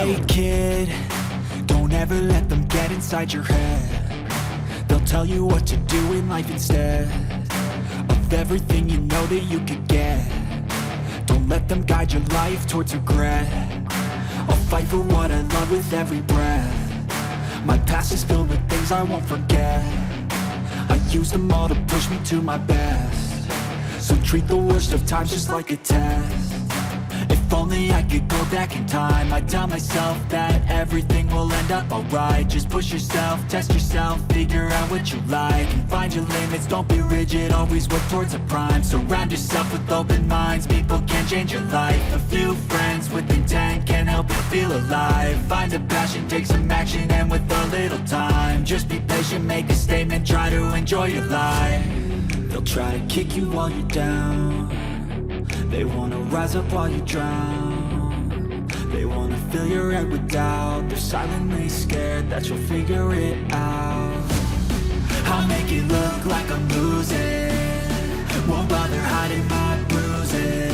Hey kid, don't ever let them get inside your head. They'll tell you what to do in life instead of everything you know that you could get. Don't let them guide your life towards regret. I'll fight for what I love with every breath. My past is filled with things I won't forget. I use them all to push me to my best. So treat the worst of times just like a test. If only I could go back in time, I'd tell myself that everything will end up alright. Just push yourself, test yourself, figure out what you like, and find your limits, don't be rigid, always work towards a prime. Surround yourself with open minds, people can change your life. A few friends with intent can help you feel alive. Find a passion, take some action, and with a little time, just be patient, make a statement, try to enjoy your life. They'll try to kick you while you're down. They wanna rise up while you drown. They wanna fill your head with doubt. They're silently scared that you'll figure it out. I'll make it look like I'm losing, won't bother hiding my bruises.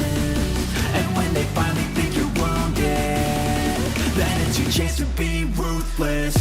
And when they finally think you're wounded, then it's your chance to be ruthless.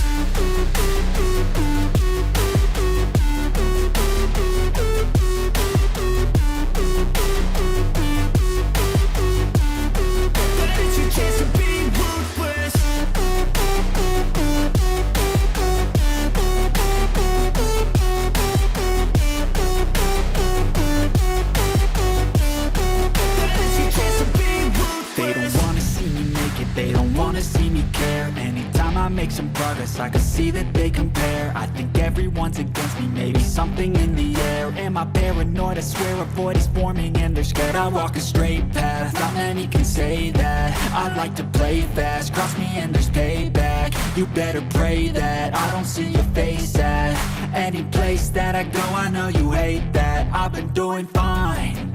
Make some progress, I can see that they compare. I think everyone's against me, maybe something in the air. Am I paranoid? I swear a void is forming and they're scared. I walk a straight path, not many can say that. I like to play fast, cross me and there's payback. You better pray that I don't see your face at any place that I go. I know you hate that. I've been doing fine,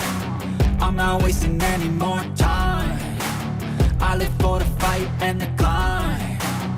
I'm not wasting any more time. I live for the fight and the climb.